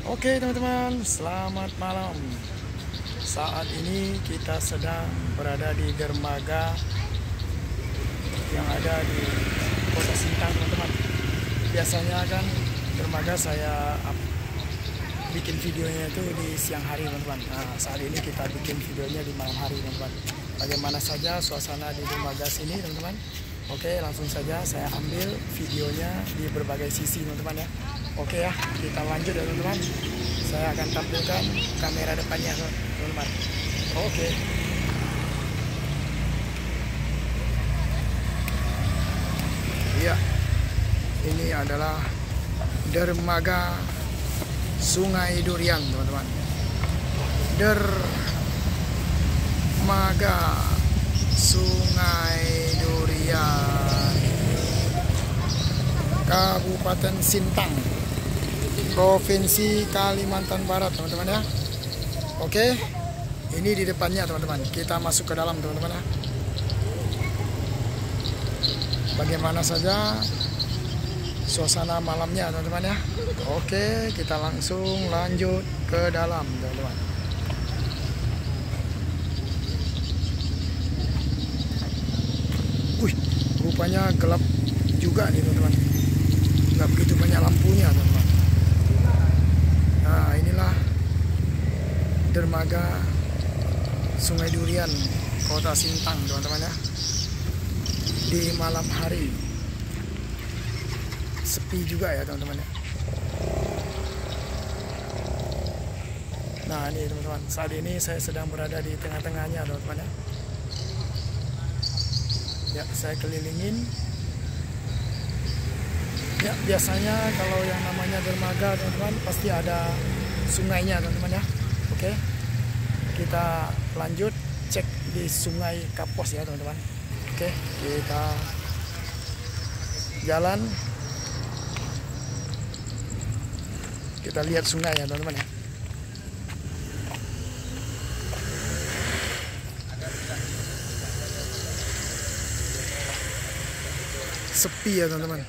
Oke teman-teman, selamat malam. Saat ini kita sedang berada di dermaga yang ada di Kota Sintang, teman-teman. Biasanya kan dermaga saya bikin videonya itu di siang hari, teman-teman. Nah, saat ini kita bikin videonya di malam hari, teman-teman. Bagaimana saja suasana di dermaga sini, teman-teman. Oke, langsung saja saya ambil videonya di berbagai sisi, teman-teman ya. Oke ya, kita lanjut ya teman-teman. Saya akan tampilkan kamera depannya teman-teman. Oke. Iya, ini adalah dermaga Sungai Durian teman-teman. Dermaga Sungai Durian, Kabupaten Sintang, Provinsi Kalimantan Barat, teman-teman ya. Oke, ini di depannya teman-teman. Kita masuk ke dalam teman-teman ya. Bagaimana saja suasana malamnya teman-teman ya. Oke, kita langsung lanjut ke dalam teman-teman. Wih, rupanya gelap juga nih teman-teman. Nggak begitu banyak lampunya teman-teman. Nah, inilah dermaga Sungai Durian, Kota Sintang, teman-teman ya. Di malam hari sepi juga ya teman-teman ya. Nah, ini teman-teman, saat ini saya sedang berada di tengah-tengahnya teman-teman ya. Ya, saya kelilingin. Ya, biasanya kalau yang namanya dermaga teman-teman pasti ada sungainya teman-teman ya. Oke, kita lanjut cek di Sungai Kapos ya teman-teman. Oke, kita jalan, kita lihat sungai ya teman-teman ya. Sepi ya teman-teman,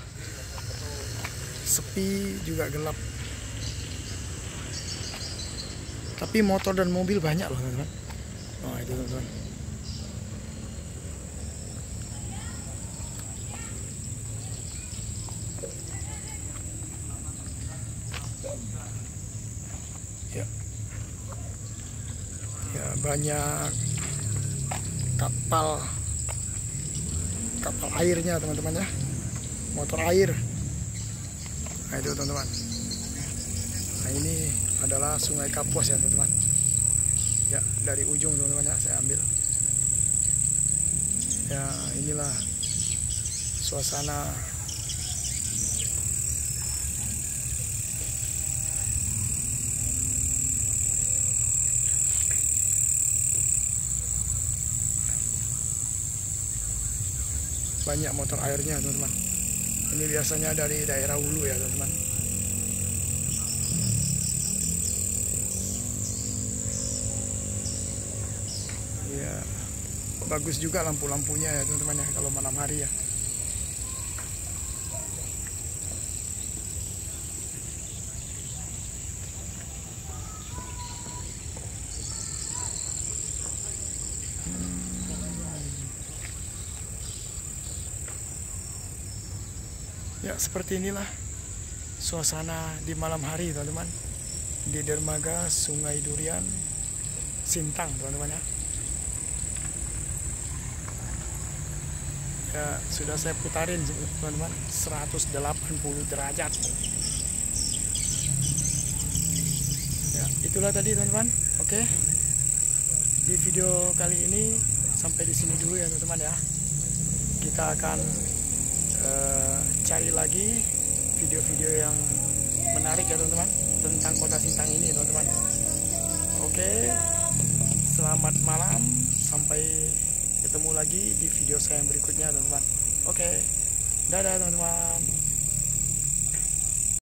sepi juga gelap. Tapi motor dan mobil banyak loh teman-teman. Oh itu teman-teman. Ya, ya banyak kapal airnya teman-teman ya. Motor air. Nah itu teman-teman. Nah ini adalah Sungai Kapos ya teman-teman. Ya, dari ujung teman-teman ya saya ambil. Ya, inilah suasana banyak motor airnya teman-teman. Ini biasanya dari daerah hulu ya teman-teman. Ya, bagus juga lampu-lampunya ya teman-teman ya kalau malam hari ya. Ya, seperti inilah suasana di malam hari teman-teman di dermaga Sungai Durian Sintang teman-teman ya. Ya, sudah saya putarin teman-teman 180 derajat. Ya, itulah tadi teman-teman. Oke, di video kali ini sampai di sini dulu ya teman-teman ya. Kita akan cari lagi video-video yang menarik ya teman-teman tentang Kota Sintang ini teman-teman. Oke, selamat malam, sampai ketemu lagi di video saya yang berikutnya teman-teman. Oke, dadah teman-teman.